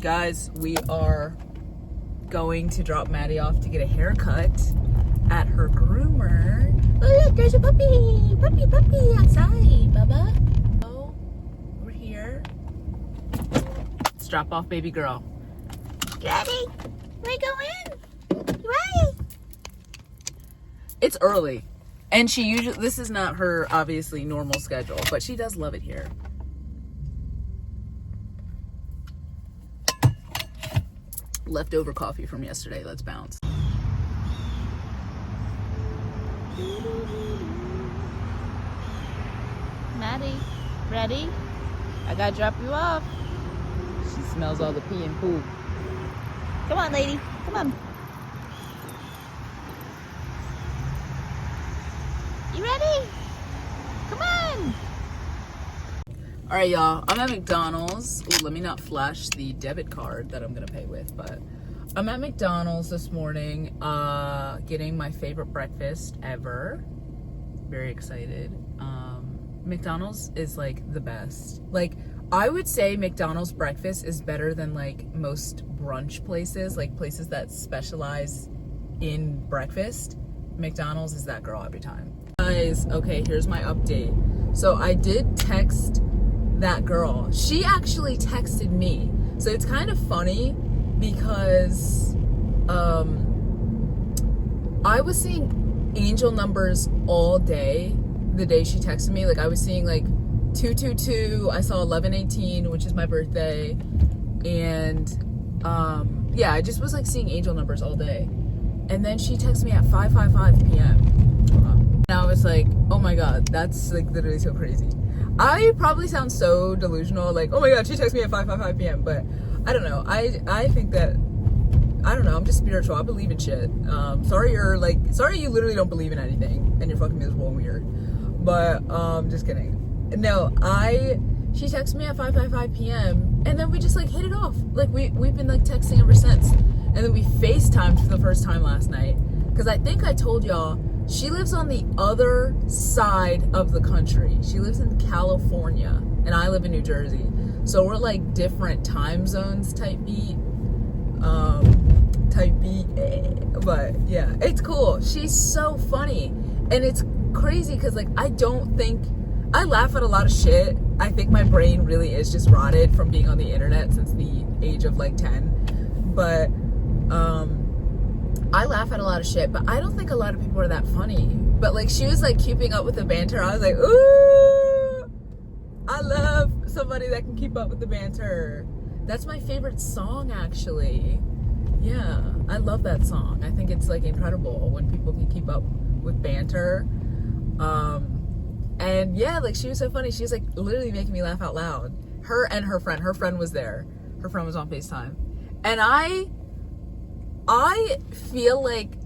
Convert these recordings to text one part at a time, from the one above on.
Guys, we are going to drop Maddie off to get a haircut at her groomer. Oh look, there's a puppy outside, Bubba. Oh, we're here. Let's drop off baby girl. Daddy, we go in. Right. It's early, and she usually, this is not her obviously normal schedule, but she does love it here. Leftover coffee from yesterday. Let's bounce. Maddie, ready? I gotta drop you off. She smells all the pee and poop. Come on, lady. Come on. You ready? Come on. All right, y'all. I'm at McDonald's. Ooh, let me not flash the debit card that I'm gonna pay with, but I'm at McDonald's this morning, getting my favorite breakfast ever. Very excited. McDonald's is like the best. Like, I would say McDonald's breakfast is better than like most brunch places, like places that specialize in breakfast. McDonald's is that girl every time. Guys, okay, here's my update. So I did text that girl. She actually texted me. So it's kind of funny because I was seeing angel numbers all day the day she texted me. Like, I was seeing like 222. I saw 1118, which is my birthday. And yeah, I just was like seeing angel numbers all day. And then she texted me at 5:55 p.m. And I was like, oh my god, that's like literally so crazy. I probably sound so delusional, like, oh my god, she texted me at 5:55 p.m. But I don't know. I think that, I don't know, I'm just spiritual. I believe in shit. Sorry you literally don't believe in anything and you're fucking miserable and weird. But just kidding. No, she texted me at 5:55 p.m. and then we just like hit it off. Like we've been like texting ever since. And then we FaceTimed for the first time last night. Because I think I told y'all, she lives on the other side of the country. She lives in California and I live in New Jersey. So we're like different time zones type beat. But yeah, it's cool. She's so funny. And it's crazy because like I laugh at a lot of shit. I think my brain really is just rotted from being on the internet since the age of like 10. But I laugh at a lot of shit, but I don't think a lot of people are that funny. But like, she was like keeping up with the banter. I was like, ooh, I love somebody that can keep up with the banter. That's my favorite song, actually. Yeah, I love that song. I think it's like incredible when people can keep up with banter. And yeah, like, she was so funny. She was like literally making me laugh out loud. Her and her friend was there. Her friend was on FaceTime. And I feel like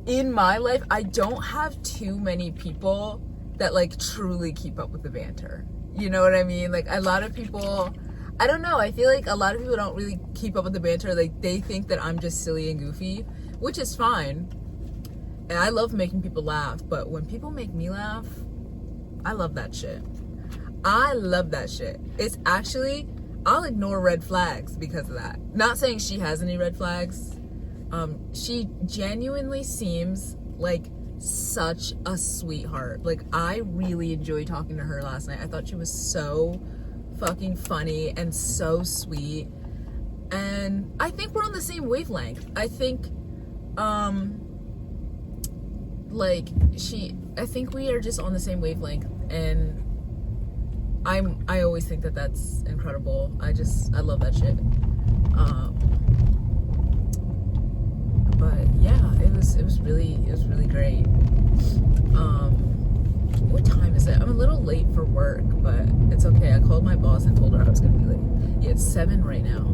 in my life, I don't have too many people that like truly keep up with the banter. You know what I mean? Like, a lot of people, I don't know, I feel like a lot of people don't really keep up with the banter. Like, they think that I'm just silly and goofy, which is fine. And I love making people laugh, but when people make me laugh, I love that shit. I love that shit. It's actually, I'll ignore red flags because of that. Not saying she has any red flags. She genuinely seems like such a sweetheart. Like, I really enjoyed talking to her last night. I thought she was so fucking funny and so sweet. And I think we're on the same wavelength. I think, I think we are just on the same wavelength, and I always think that that's incredible. I love that shit. But yeah, it was really great. What time is it? I'm a little late for work, but it's okay. I called my boss and told her I was gonna be late. Yeah, it's 7 right now.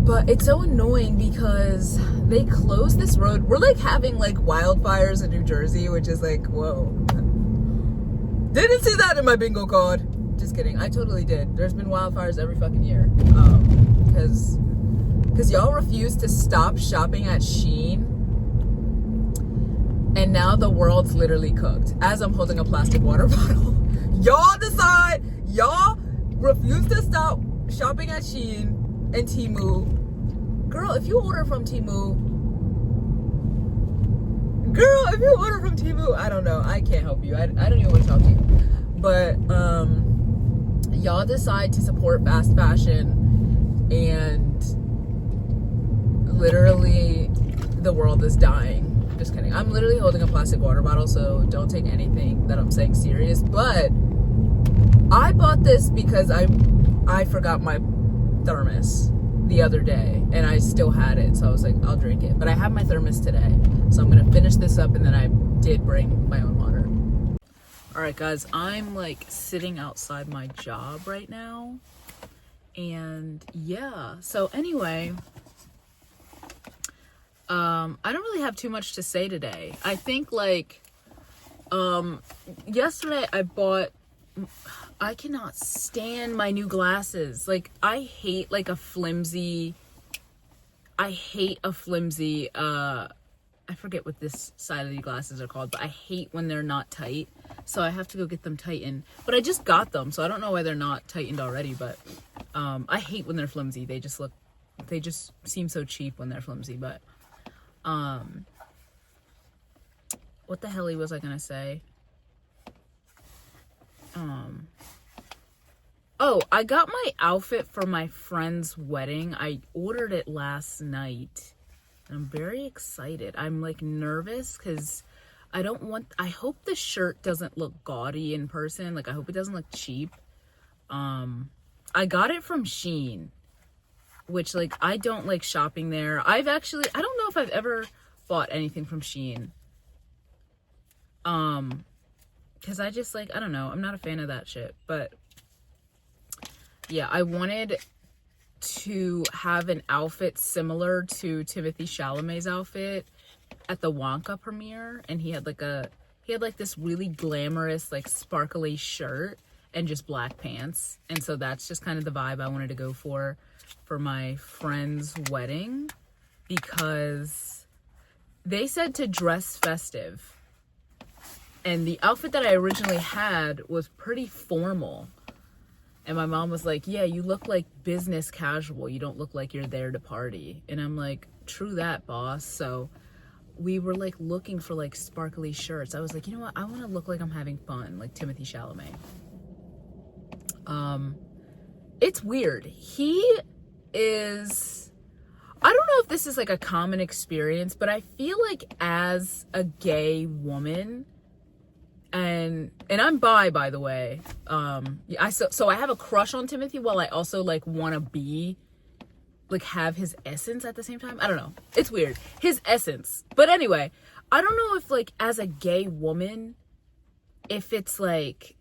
But it's so annoying because they closed this road. We're like having like wildfires in New Jersey, which is like, whoa. Didn't see that in my bingo card. Just kidding. I totally did. There's been wildfires every fucking year. Because y'all refuse to stop shopping at Shein. And now the world's literally cooked. As I'm holding a plastic water bottle. Y'all refuse to stop shopping at Shein. and Temu. Girl, if you order from Temu, I don't know. I can't help you. I don't even want to talk to you. But y'all decide to support fast fashion, and literally the world is dying. Just kidding. I'm literally holding a plastic water bottle, so don't take anything that I'm saying serious. But I bought this because I forgot my thermos the other day, and I still had it, so I was like, I'll drink it. But I have my thermos today, so I'm gonna finish this up, and then I did bring my own water. All right, guys, I'm like sitting outside my job right now, and yeah. So anyway, I don't really have too much to say today. I think like yesterday I cannot stand my new glasses. Like, I hate a flimsy, I forget what this side of the glasses are called, but I hate when they're not tight. So I have to go get them tightened. But I just got them, so I don't know why they're not tightened already, but I hate when they're flimsy. They just seem so cheap when they're flimsy, but what the hell was I gonna say? Oh, I got my outfit for my friend's wedding. I ordered it last night. And I'm very excited. I'm like nervous because I hope the shirt doesn't look gaudy in person. Like, I hope it doesn't look cheap. I got it from Shein, which like, I don't like shopping there. I don't know if I've ever bought anything from Shein. Cause I just like, I don't know. I'm not a fan of that shit, but yeah, I wanted to have an outfit similar to Timothée Chalamet's outfit at the Wonka premiere, and he had this really glamorous, like sparkly shirt and just black pants, and so that's just kind of the vibe I wanted to go for my friend's wedding, because they said to dress festive, and the outfit that I originally had was pretty formal. And my mom was like, yeah, you look like business casual. You don't look like you're there to party. And I'm like, true that, boss. So we were like looking for like sparkly shirts. I was like, you know what? I want to look like I'm having fun, like Timothée Chalamet. It's weird. He is, I don't know if this is like a common experience, but I feel like as a gay woman, and I'm bi, by the way. So I have a crush on Timothy, while I also like want to be like have his essence at the same time. I don't know. It's weird. His essence. But anyway, I don't know if like as a gay woman, if it's like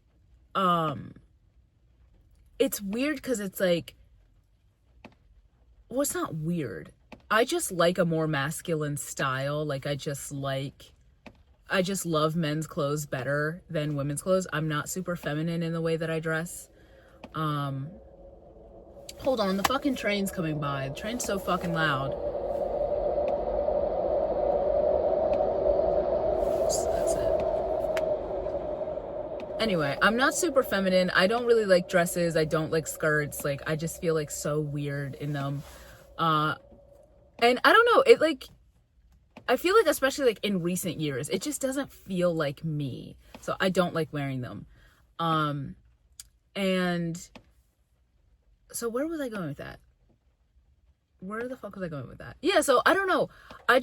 it's weird because it's like, well, it's not weird. I just like a more masculine style. Like I just love men's clothes better than women's clothes. I'm not super feminine in the way that I dress. Hold on, the fucking train's coming by. The train's so fucking loud. That's it. Anyway, I'm not super feminine. I don't really like dresses. I don't like skirts. Like, I just feel like so weird in them. And I don't know, I feel like, especially like in recent years, it just doesn't feel like me. So I don't like wearing them. And so where was I going with that? Where the fuck was I going with that? Yeah, so I don't know. I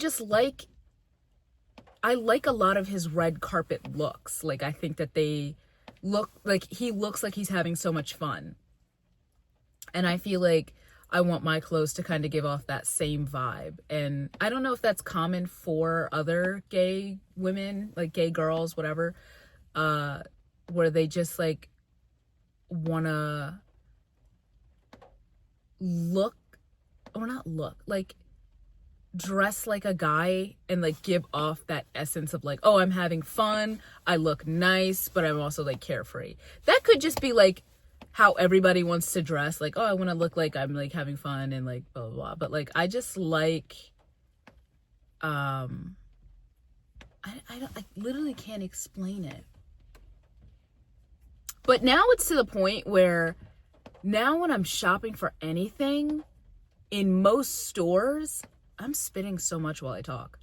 like a lot of his red carpet looks. Like, I think that they look like, he looks like he's having so much fun. And I feel like I want my clothes to kind of give off that same vibe. And I don't know if that's common for other gay women, like gay girls, whatever, where they just like wanna like dress like a guy and like give off that essence of like, oh, I'm having fun, I look nice, but I'm also like carefree. That could just be like how everybody wants to dress, like, oh, I want to look like I'm like having fun and like blah blah blah. But like, I just like I literally can't explain it. But now it's to the point where now when I'm shopping for anything, in most stores, I'm spitting so much while I talk.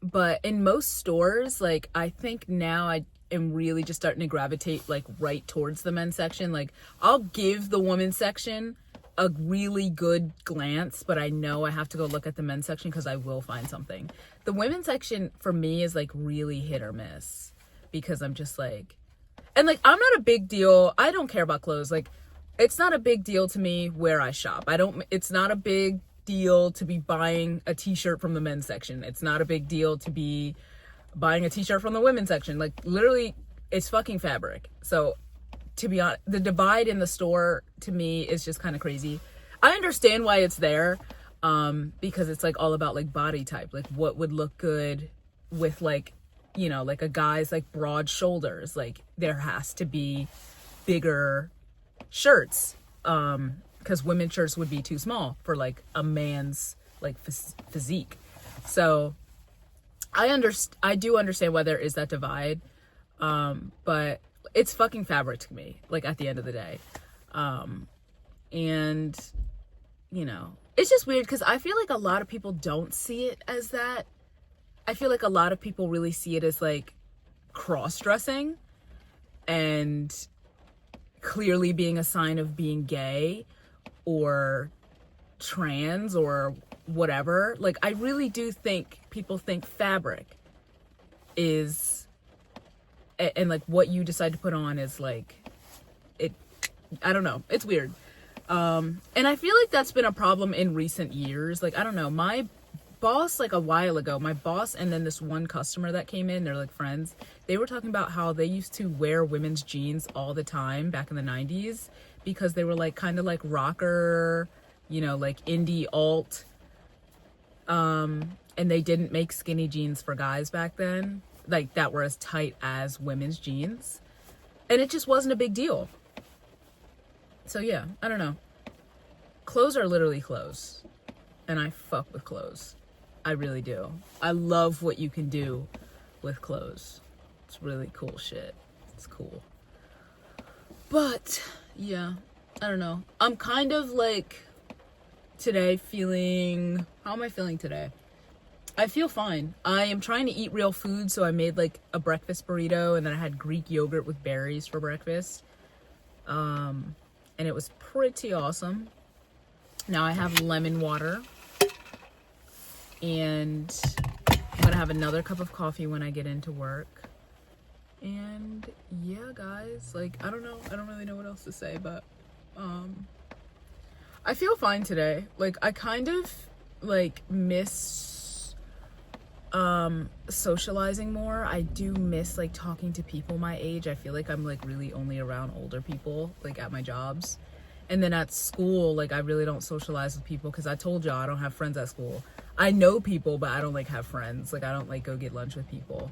But in most stores, like, I think now I am really just starting to gravitate, like, right towards the men's section. Like, I'll give the women's section a really good glance, but I know I have to go look at the men's section because I will find something. The women's section, for me, is, like, really hit or miss because I'm just, like... And, like, I'm not a big deal. I don't care about clothes. Like, it's not a big deal to me where I shop. It's not a big deal to be buying a t-shirt from the men's section. It's not a big deal to be buying a t-shirt from the women's section. Like, literally, it's fucking fabric. So, to be honest, the divide in the store to me is just kind of crazy. I understand why it's there, because it's like all about like body type, like what would look good with, like, you know, like a guy's like broad shoulders. Like, there has to be bigger shirts, because women's shirts would be too small for like a man's like physique. So I do understand why there is that divide, but it's fucking fabric to me, like, at the end of the day. And, you know, it's just weird because I feel like a lot of people don't see it as that. I feel like a lot of people really see it as, like, cross-dressing and clearly being a sign of being gay or trans or whatever. Like, I really do think people think fabric is... and like what you decide to put on is like it. I don't know, it's weird. And I feel like that's been a problem in recent years. Like, I don't know, my boss, like a while ago, my boss and then this one customer that came in, they're like friends, they were talking about how they used to wear women's jeans all the time back in the 90s because they were like kind of like rocker, you know, like indie alt, and they didn't make skinny jeans for guys back then, like, that were as tight as women's jeans, and it just wasn't a big deal. So yeah, I don't know. Clothes are literally clothes, and I fuck with clothes. I really do. I love what you can do with clothes. It's really cool shit. It's cool. But yeah, I don't know. I'm kind of like today feeling... How am I feeling today? I feel fine. I am trying to eat real food, so I made like a breakfast burrito, and then I had Greek yogurt with berries for breakfast. And it was pretty awesome. Now I have lemon water, and I'm gonna have another cup of coffee when I get into work. And yeah, guys, like, I don't know. I don't really know what else to say, but I feel fine today. Like, I kind of like miss socializing more. I do miss like talking to people my age. I feel like I'm like really only around older people, like at my jobs. And then at school, like, I really don't socialize with people because I told y'all I don't have friends at school. I know people, but I don't like have friends. Like, I don't like go get lunch with people.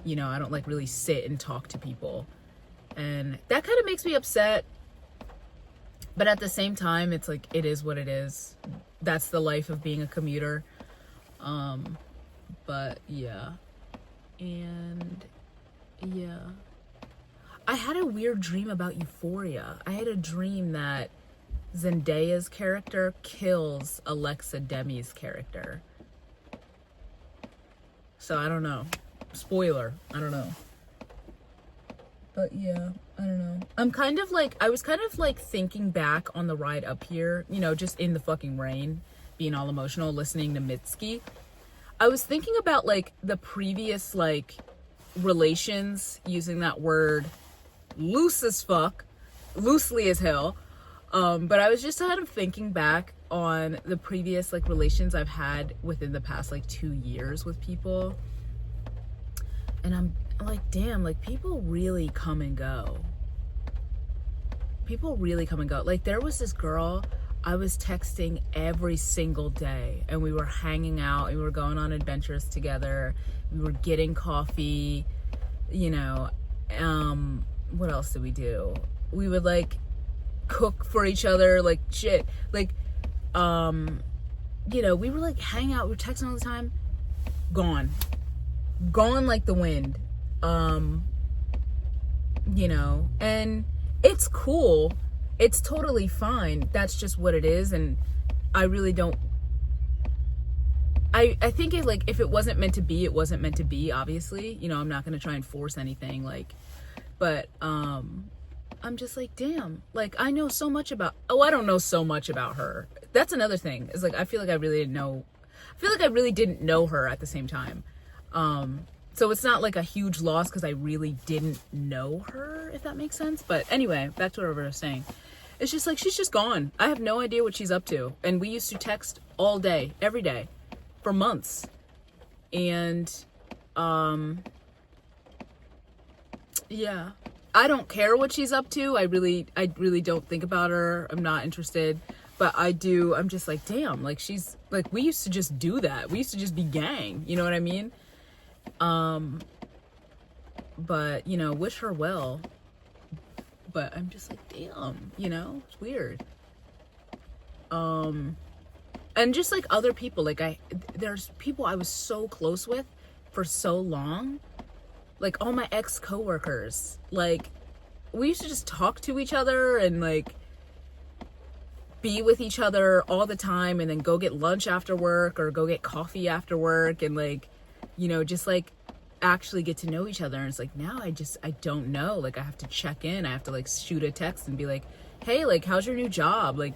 You know, I don't like really sit and talk to people, and that kind of makes me upset. But at the same time, it's like, it is what it is. That's the life of being a commuter. But yeah. And yeah. I had a weird dream about Euphoria. I had a dream that Zendaya's character kills Alexa Demi's character. So I don't know. Spoiler. I don't know. But yeah, I don't know. I was kind of like thinking back on the ride up here, you know, just in the fucking rain, being all emotional, listening to Mitski. I was thinking about like the previous like relations, using that word loose as fuck, loosely as hell. But I was just kind of thinking back on the previous like relations I've had within the past like 2 years with people. And I'm like, damn, like, people really come and go. People really come and go. Like, there was this girl I was texting every single day, and we were hanging out, and we were going on adventures together. We were getting coffee, you know. What else did we do? We would like cook for each other, like shit. Like, you know, we were like hanging out, we were texting all the time. Gone like the wind. You know, and it's cool. It's totally fine. That's just what it is. And I really don't, I think it, like, if it wasn't meant to be, it wasn't meant to be, obviously. You know, I'm not going to try and force anything, like, but, I'm just like, damn, like, I know so much about, I don't know so much about her. That's another thing, is like, I feel like I really didn't know her at the same time. So it's not like a huge loss because I really didn't know her, if that makes sense. But anyway, back to what I was saying. It's just like, she's just gone. I have no idea what she's up to. And we used to text all day, every day, for months. And, yeah. I don't care what she's up to. I really don't think about her. I'm not interested. But I'm just like, damn, like, she's, like, we used to just do that. We used to just be gang. You know what I mean? But, you know, wish her well. But I'm just like, damn, you know, it's weird. And just like other people, like, there's people I was so close with for so long. Like, all my ex-coworkers, like, we used to just talk to each other and, like, be with each other all the time, and then go get lunch after work or go get coffee after work, and, like, you know, just, like, actually get to know each other. And it's like, now I don't know. Like, I have to check in. I have to, like, shoot a text and be like, hey, like, how's your new job? Like,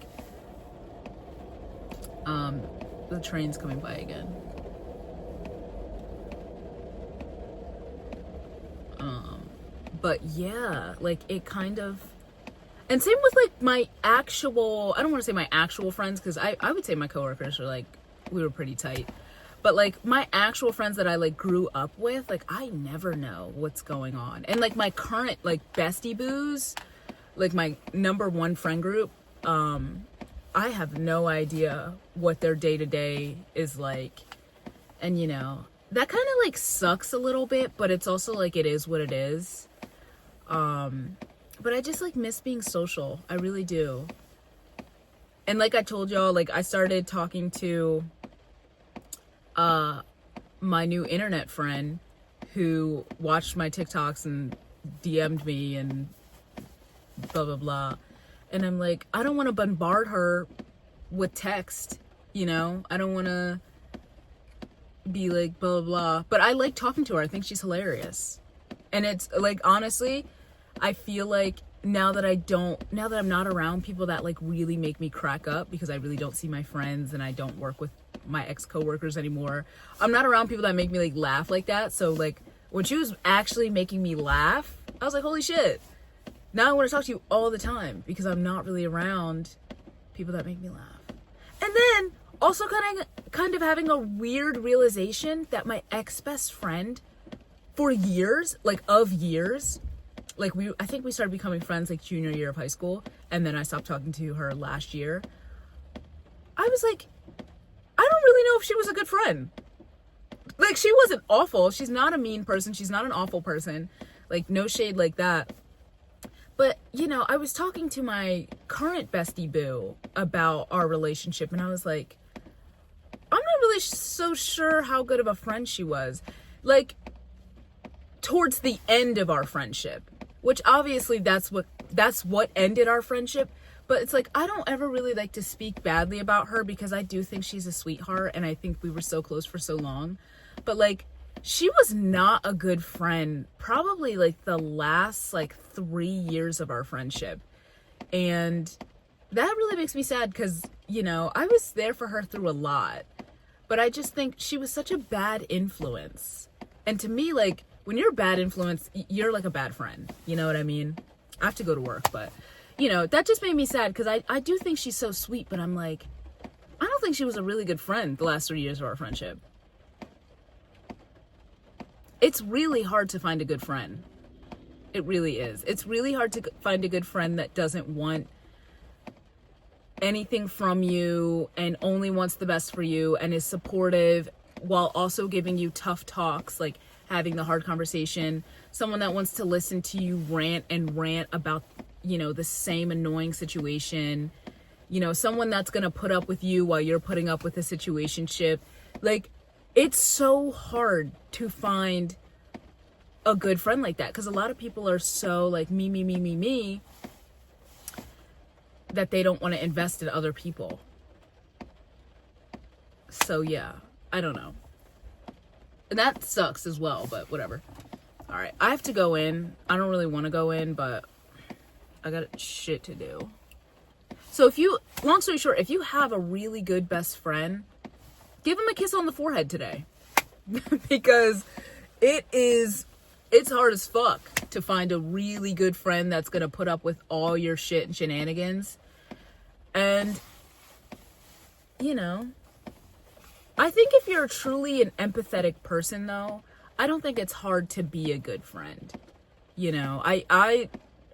the train's coming by again. But yeah, like, it kind of, and same with, like, my actual, I don't want to say my actual friends, because I would say my coworkers are, like, we were pretty tight. But, like, my actual friends that I, like, grew up with, like, I never know what's going on. And, like, my current, like, bestie boos, like, my number one friend group, I have no idea what their day-to-day is like. And, you know, that kind of, like, sucks a little bit, but it's also, like, it is what it is. But I just, like, miss being social. I really do. And like I told y'all, like, I started talking to my new internet friend who watched my TikToks and DM'd me and blah, blah, blah. And I'm like, I don't want to bombard her with text, you know? I don't want to be like, blah, blah, blah. But I like talking to her. I think she's hilarious. And it's, like, honestly, I feel like now that I'm not around people that, like, really make me crack up, because I really don't see my friends and I don't work with my ex-coworkers anymore. I'm not around people that make me, like, laugh like that. So, like, when she was actually making me laugh, I was like, holy shit. Now I want to talk to you all the time, because I'm not really around people that make me laugh. And then also kind of having a weird realization that my ex-best friend for years, like, I think we started becoming friends, like, junior year of high school, and then I stopped talking to her last year. I was like, I don't really know if she was a good friend. Like, she wasn't awful. She's not a mean person. She's not an awful person. Like, no shade like that. But, you know, I was talking to my current bestie boo about our relationship, and I was like, I'm not really so sure how good of a friend she was. Like, towards the end of our friendship, which obviously that's what ended our friendship. But it's like, I don't ever really like to speak badly about her, because I do think she's a sweetheart, and I think we were so close for so long. But, like, she was not a good friend probably, like, the last, like, 3 years of our friendship. And that really makes me sad, because, you know, I was there for her through a lot. But I just think she was such a bad influence. And to me, like, when you're a bad influence, you're like a bad friend. You know what I mean? I have to go to work, but, you know, that just made me sad, because I do think she's so sweet, but I'm like, I don't think she was a really good friend the last 3 years of our friendship. It's really hard to find a good friend. It really is. It's really hard to find a good friend that doesn't want anything from you and only wants the best for you and is supportive while also giving you tough talks, like having the hard conversation. Someone that wants to listen to you rant about, you know, the same annoying situation. You know, someone that's going to put up with you while you're putting up with the situationship. Like, it's so hard to find a good friend like that, because a lot of people are so, like, me. that they don't want to invest in other people. So yeah, I don't know. And that sucks as well, but whatever. All right, I have to go in. I don't really want to go in, but I got shit to do. So if you, long story short, if you have a really good best friend, give him a kiss on the forehead today. Because it's hard as fuck to find a really good friend that's going to put up with all your shit and shenanigans. And, you know, I think if you're truly an empathetic person, though, I don't think it's hard to be a good friend. You know, I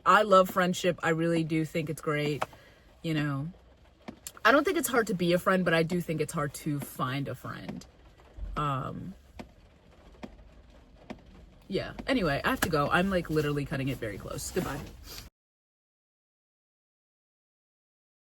love friendship. I really do think it's great. You know, I don't think it's hard to be a friend, but I do think it's hard to find a friend. Yeah. Anyway, I have to go. I'm like literally cutting it very close. Goodbye.